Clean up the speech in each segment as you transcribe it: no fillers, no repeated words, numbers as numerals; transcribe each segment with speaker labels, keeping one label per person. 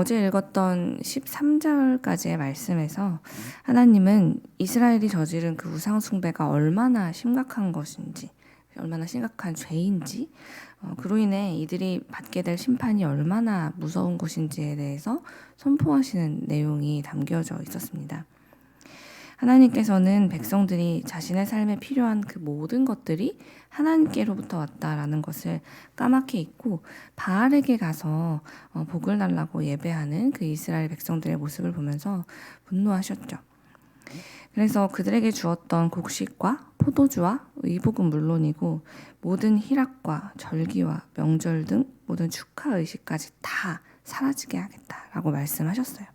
Speaker 1: 어제 읽었던 13절까지의 말씀에서 하나님은 이스라엘이 저지른 그 우상 숭배가 얼마나 심각한 것인지, 얼마나 심각한 죄인지, 그로 인해 이들이 받게 될 심판이 얼마나 무서운 것인지에 대해서 선포하시는 내용이 담겨져 있었습니다. 하나님께서는 백성들이 자신의 삶에 필요한 그 모든 것들이 하나님께로부터 왔다라는 것을 까맣게 잊고 바알에게 가서 복을 달라고 예배하는 그 이스라엘 백성들의 모습을 보면서 분노하셨죠. 그래서 그들에게 주었던 곡식과 포도주와 의복은 물론이고 모든 희락과 절기와 명절 등 모든 축하 의식까지 다 사라지게 하겠다라고 말씀하셨어요.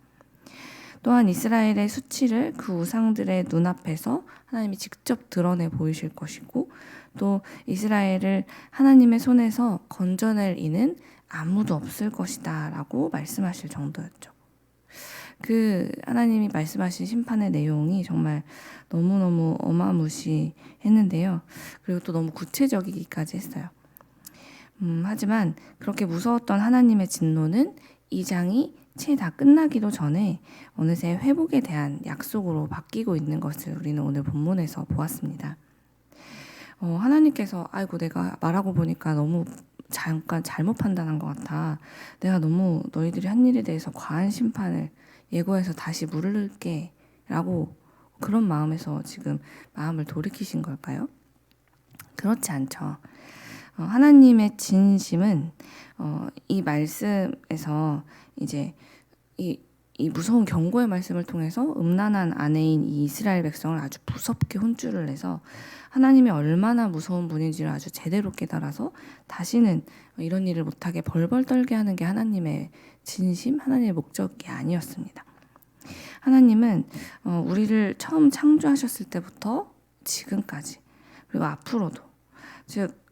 Speaker 1: 또한 이스라엘의 수치를 그 우상들의 눈앞에서 하나님이 직접 드러내 보이실 것이고, 또 이스라엘을 하나님의 손에서 건져낼 이는 아무도 없을 것이다 라고 말씀하실 정도였죠. 그 하나님이 말씀하신 심판의 내용이 정말 너무너무 어마무시했는데요. 그리고 또 너무 구체적이기까지 했어요. 하지만 그렇게 무서웠던 하나님의 진노는 이 장이 채 다 끝나기도 전에 어느새 회복에 대한 약속으로 바뀌고 있는 것을 우리는 오늘 본문에서 보았습니다. 하나님께서 아이고 내가 말하고 보니까 너무 잠깐 잘못 판단한 것 같아. 내가 너무 너희들이 한 일에 대해서 과한 심판을 예고해서 다시 물을게 라고 그런 마음에서 지금 마음을 돌이키신 걸까요? 그렇지 않죠. 하나님의 진심은 이 말씀에서 이제 이 무서운 경고의 말씀을 통해서 음란한 아내인 이 이스라엘 백성을 아주 무섭게 혼쭐을 내서 하나님이 얼마나 무서운 분인지를 아주 제대로 깨달아서 다시는 이런 일을 못하게 벌벌 떨게 하는 게 하나님의 진심, 하나님의 목적이 아니었습니다. 하나님은 우리를 처음 창조하셨을 때부터 지금까지 그리고 앞으로도 즉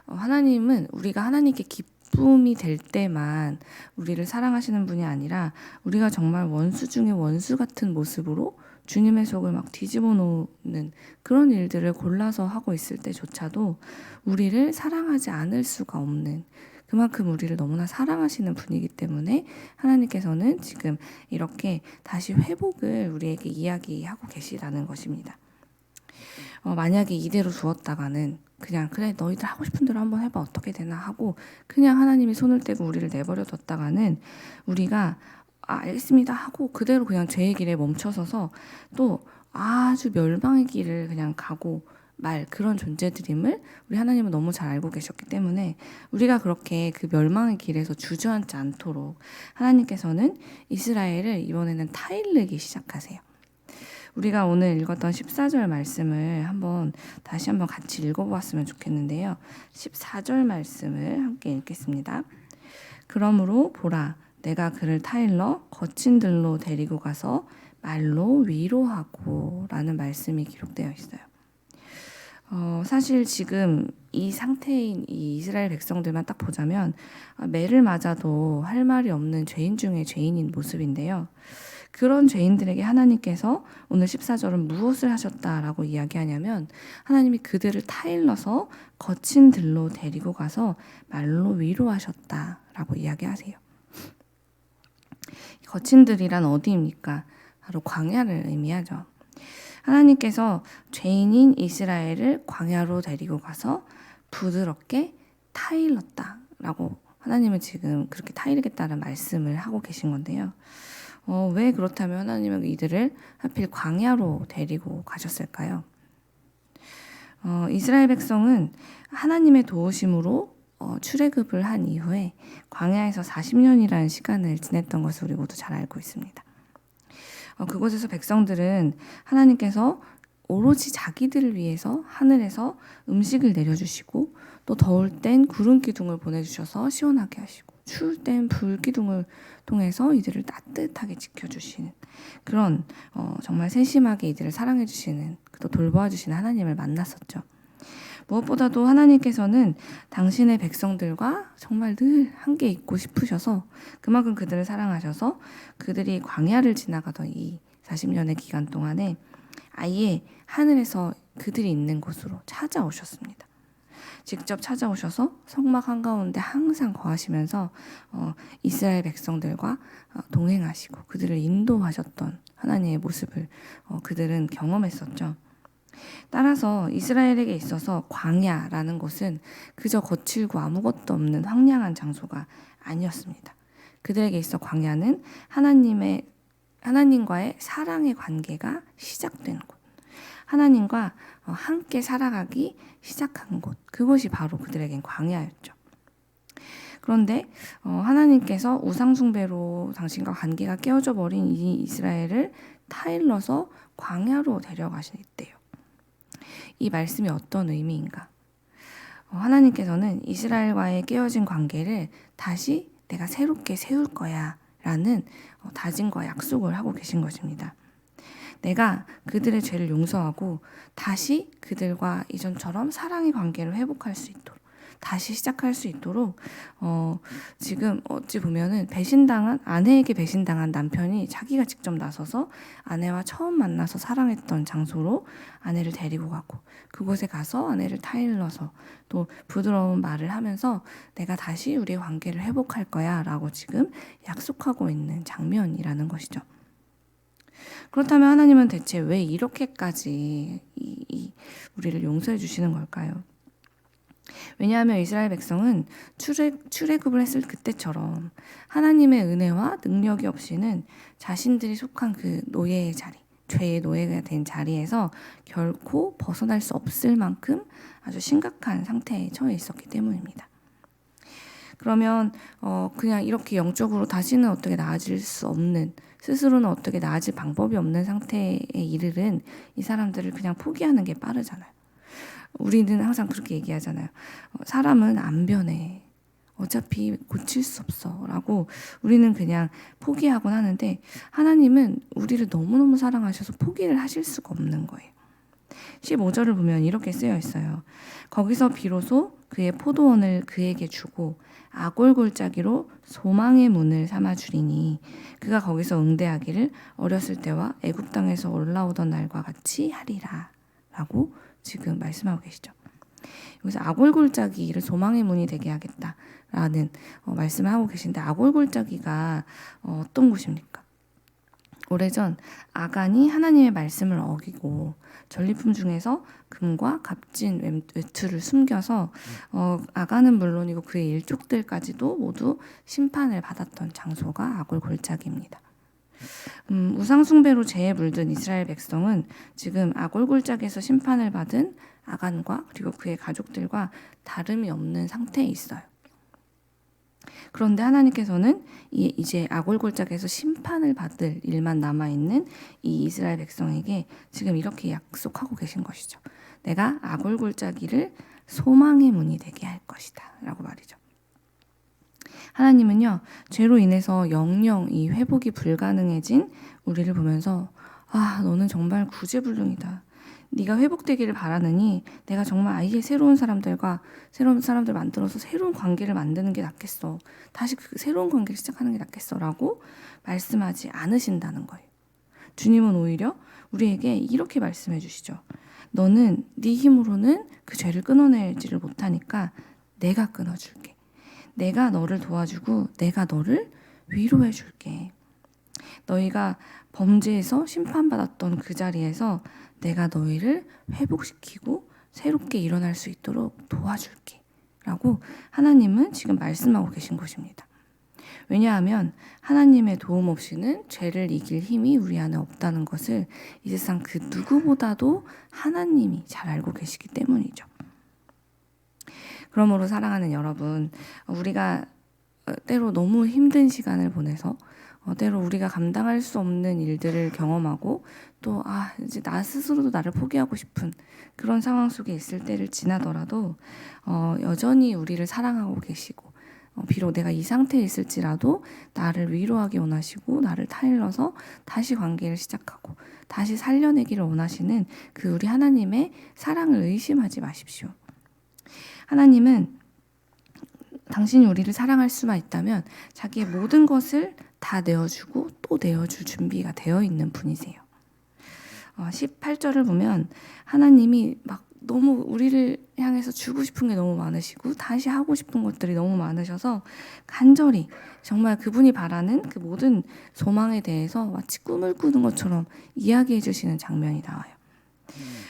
Speaker 1: 하나님은 우리가 하나님께 기쁨이 될 때만 우리를 사랑하시는 분이 아니라 우리가 정말 원수 중에 원수 같은 모습으로 주님의 속을 막 뒤집어 놓는 그런 일들을 골라서 하고 있을 때조차도 우리를 사랑하지 않을 수가 없는, 그만큼 우리를 너무나 사랑하시는 분이기 때문에 하나님께서는 지금 이렇게 다시 회복을 우리에게 이야기하고 계시다는 것입니다. 만약에 이대로 두었다가는 그냥 그래 너희들 하고 싶은 대로 한번 해봐 어떻게 되나 하고 그냥 하나님이 손을 떼고 우리를 내버려 뒀다가는 우리가 알겠습니다 하고 그대로 그냥 죄의 길에 멈춰서서 또 아주 멸망의 길을 그냥 가고 말 그런 존재들임을 우리 하나님은 너무 잘 알고 계셨기 때문에 우리가 그렇게 그 멸망의 길에서 주저앉지 않도록 하나님께서는 이스라엘을 이번에는 타일르기 시작하세요. 우리가 오늘 읽었던 14절 말씀을 다시 한번 같이 읽어보았으면 좋겠는데요. 14절 말씀을 함께 읽겠습니다. 그러므로 보라, 내가 그를 타일러 거친 들로 데리고 가서 말로 위로하고 라는 말씀이 기록되어 있어요. 사실 지금 이 상태인 이 이스라엘 백성들만 딱 보자면 매를 맞아도 할 말이 없는 죄인 중에 죄인인 모습인데요. 그런 죄인들에게 하나님께서 오늘 14절은 무엇을 하셨다라고 이야기하냐면 하나님이 그들을 타일러서 거친 들로 데리고 가서 말로 위로하셨다라고 이야기하세요. 거친 들이란 어디입니까? 바로 광야를 의미하죠. 하나님께서 죄인인 이스라엘을 광야로 데리고 가서 부드럽게 타일렀다라고 하나님은 지금 그렇게 타일르겠다는 말씀을 하고 계신 건데요. 왜 그렇다면 하나님은 이들을 하필 광야로 데리고 가셨을까요? 이스라엘 백성은 하나님의 도우심으로 출애굽을 한 이후에 광야에서 40년이라는 시간을 지냈던 것을 우리 모두 잘 알고 있습니다. 그곳에서 백성들은 하나님께서 오로지 자기들을 위해서 하늘에서 음식을 내려주시고 또 더울 땐 구름 기둥을 보내주셔서 시원하게 하시고 추울 땐 불 기둥을 통해서 이들을 따뜻하게 지켜주시는 그런 정말 세심하게 이들을 사랑해 주시는 또 돌보아 주시는 하나님을 만났었죠. 무엇보다도 하나님께서는 당신의 백성들과 정말 늘 함께 있고 싶으셔서 그만큼 그들을 사랑하셔서 그들이 광야를 지나가던 이 40년의 기간 동안에 아예 하늘에서 그들이 있는 곳으로 찾아오셨습니다. 직접 찾아오셔서 성막 한가운데 항상 거하시면서 이스라엘 백성들과 동행하시고 그들을 인도하셨던 하나님의 모습을 그들은 경험했었죠. 따라서 이스라엘에게 있어서 광야라는 곳은 그저 거칠고 아무것도 없는 황량한 장소가 아니었습니다. 그들에게 있어 광야는 하나님과의 사랑의 관계가 시작된 곳, 하나님과 함께 살아가기 시작한 곳, 그것이 바로 그들에겐 광야였죠. 그런데 하나님께서 우상숭배로 당신과 관계가 깨어져 버린 이 이스라엘을 타일러서 광야로 데려가셨대요. 이 말씀이 어떤 의미인가? 하나님께서는 이스라엘과의 깨어진 관계를 다시 내가 새롭게 세울 거야 라는 다짐과 약속을 하고 계신 것입니다. 내가 그들의 죄를 용서하고 다시 그들과 이전처럼 사랑의 관계를 회복할 수 있도록, 다시 시작할 수 있도록 지금 어찌 보면은 아내에게 배신당한 남편이 자기가 직접 나서서 아내와 처음 만나서 사랑했던 장소로 아내를 데리고 가고, 그곳에 가서 아내를 타일러서 또 부드러운 말을 하면서 내가 다시 우리의 관계를 회복할 거야 라고 지금 약속하고 있는 장면이라는 것이죠. 그렇다면 하나님은 대체 왜 이렇게까지 우리를 용서해 주시는 걸까요? 왜냐하면 이스라엘 백성은 출애굽을 했을 그때처럼 하나님의 은혜와 능력이 없이는 자신들이 속한 그 노예의 자리, 죄의 노예가 된 자리에서 결코 벗어날 수 없을 만큼 아주 심각한 상태에 처해 있었기 때문입니다. 그러면 그냥 이렇게 영적으로 다시는 어떻게 나아질 수 없는, 스스로는 어떻게 나아질 방법이 없는 상태에 이르른 이 사람들을 그냥 포기하는 게 빠르잖아요. 우리는 항상 그렇게 얘기하잖아요. 사람은 안 변해. 어차피 고칠 수 없어. 라고 우리는 그냥 포기하곤 하는데 하나님은 우리를 너무너무 사랑하셔서 포기를 하실 수가 없는 거예요. 15절을 보면 이렇게 쓰여 있어요. 거기서 비로소 그의 포도원을 그에게 주고 아골골짜기로 소망의 문을 삼아 주리니 그가 거기서 응대하기를 어렸을 때와 애굽 땅에서 올라오던 날과 같이 하리라 라고 지금 말씀하고 계시죠. 여기서 아골골짜기를 소망의 문이 되게 하겠다라는 말씀을 하고 계신데, 아골골짜기가 어떤 곳입니까? 오래전 아간이 하나님의 말씀을 어기고 전리품 중에서 금과 값진 외투를 숨겨서 아간은 물론이고 그의 일족들까지도 모두 심판을 받았던 장소가 아골골짜기입니다. 우상숭배로 죄에 물든 이스라엘 백성은 지금 아골골짜기에서 심판을 받은 아간과 그리고 그의 가족들과 다름이 없는 상태에 있어요. 그런데 하나님께서는 이제 아골골짜기에서 심판을 받을 일만 남아있는 이 이스라엘 백성에게 지금 이렇게 약속하고 계신 것이죠. 내가 아골골짜기를 소망의 문이 되게 할 것이다 라고 말이죠. 하나님은요, 죄로 인해서 영영 이 회복이 불가능해진 우리를 보면서 너는 정말 구제불능이다. 네가 회복되기를 바라느니 내가 정말 아예 새로운 사람들 만들어서 새로운 관계를 만드는 게 낫겠어. 다시 그 새로운 관계를 시작하는 게 낫겠어 라고 말씀하지 않으신다는 거예요. 주님은 오히려 우리에게 이렇게 말씀해 주시죠. 너는 네 힘으로는 그 죄를 끊어내지를 못하니까 내가 끊어줄게. 내가 너를 도와주고 내가 너를 위로해 줄게. 너희가 범죄에서 심판받았던 그 자리에서 내가 너희를 회복시키고 새롭게 일어날 수 있도록 도와줄게 라고 하나님은 지금 말씀하고 계신 것입니다. 왜냐하면 하나님의 도움 없이는 죄를 이길 힘이 우리 안에 없다는 것을 이 세상 그 누구보다도 하나님이 잘 알고 계시기 때문이죠. 그러므로 사랑하는 여러분, 우리가 때로 너무 힘든 시간을 보내서 때로 우리가 감당할 수 없는 일들을 경험하고 또 이제 나 스스로도 나를 포기하고 싶은 그런 상황 속에 있을 때를 지나더라도 여전히 우리를 사랑하고 계시고 비록 내가 이 상태에 있을지라도 나를 위로하기 원하시고 나를 타일러서 다시 관계를 시작하고 다시 살려내기를 원하시는 그 우리 하나님의 사랑을 의심하지 마십시오. 하나님은 당신이 우리를 사랑할 수만 있다면 자기의 모든 것을 다 내어주고 또 내어줄 준비가 되어 있는 분이세요. 18절을 보면 하나님이 막 너무 우리를 향해서 주고 싶은 게 너무 많으시고 다시 하고 싶은 것들이 너무 많으셔서 간절히 정말 그분이 바라는 그 모든 소망에 대해서 마치 꿈을 꾸는 것처럼 이야기해 주시는 장면이 나와요.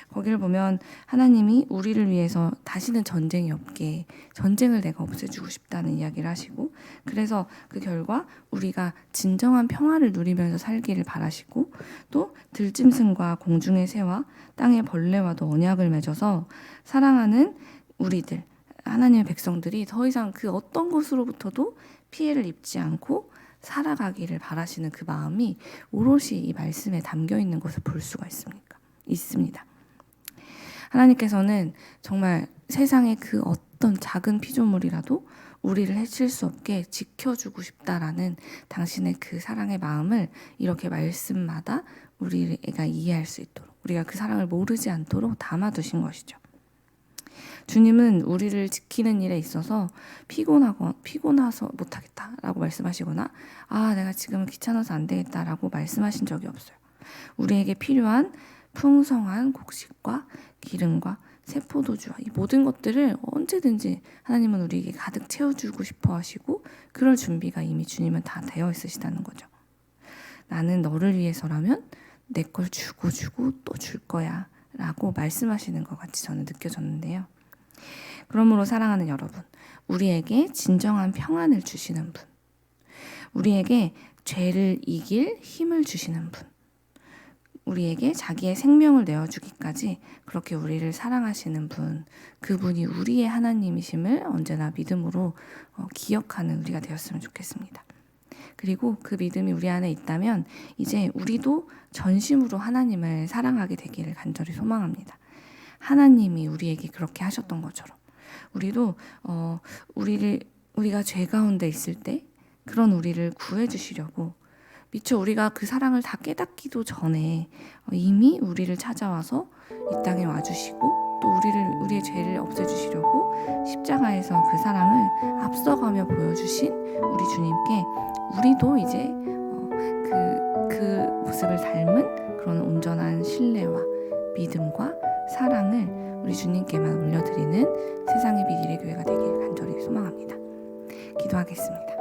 Speaker 1: 거기를 보면 하나님이 우리를 위해서 다시는 전쟁이 없게 전쟁을 내가 없애주고 싶다는 이야기를 하시고, 그래서 그 결과 우리가 진정한 평화를 누리면서 살기를 바라시고, 또 들짐승과 공중의 새와 땅의 벌레와도 언약을 맺어서 사랑하는 우리들 하나님의 백성들이 더 이상 그 어떤 것으로부터도 피해를 입지 않고 살아가기를 바라시는 그 마음이 오롯이 이 말씀에 담겨 있는 것을 볼 수가 있습니다. 하나님께서는 정말 세상의 그 어떤 작은 피조물이라도 우리를 해칠 수 없게 지켜주고 싶다라는 당신의 그 사랑의 마음을 이렇게 말씀마다 우리가 이해할 수 있도록, 우리가 그 사랑을 모르지 않도록 담아두신 것이죠. 주님은 우리를 지키는 일에 있어서 피곤해서 못하겠다라고 말씀하시거나 내가 지금은 귀찮아서 안 되겠다라고 말씀하신 적이 없어요. 우리에게 필요한 풍성한 곡식과 기름과 세포도주와 이 모든 것들을 언제든지 하나님은 우리에게 가득 채워주고 싶어 하시고, 그럴 준비가 이미 주님은 다 되어 있으시다는 거죠. 나는 너를 위해서라면 내 걸 주고 또 줄 거야 라고 말씀하시는 것 같이 저는 느껴졌는데요. 그러므로 사랑하는 여러분, 우리에게 진정한 평안을 주시는 분, 우리에게 죄를 이길 힘을 주시는 분, 우리에게 자기의 생명을 내어주기까지 그렇게 우리를 사랑하시는 분, 그분이 우리의 하나님이심을 언제나 믿음으로 기억하는 우리가 되었으면 좋겠습니다. 그리고 그 믿음이 우리 안에 있다면 이제 우리도 전심으로 하나님을 사랑하게 되기를 간절히 소망합니다. 하나님이 우리에게 그렇게 하셨던 것처럼 우리도 우리가 죄 가운데 있을 때 그런 우리를 구해주시려고 미처 우리가 그 사랑을 다 깨닫기도 전에 이미 우리를 찾아와서 이 땅에 와주시고, 또 우리의 죄를 없애주시려고 십자가에서 그 사랑을 앞서가며 보여주신 우리 주님께 우리도 이제 그 모습을 닮은 그런 온전한 신뢰와 믿음과 사랑을 우리 주님께만 올려드리는 세상의 빛 이레교회가 되기를 간절히 소망합니다. 기도하겠습니다.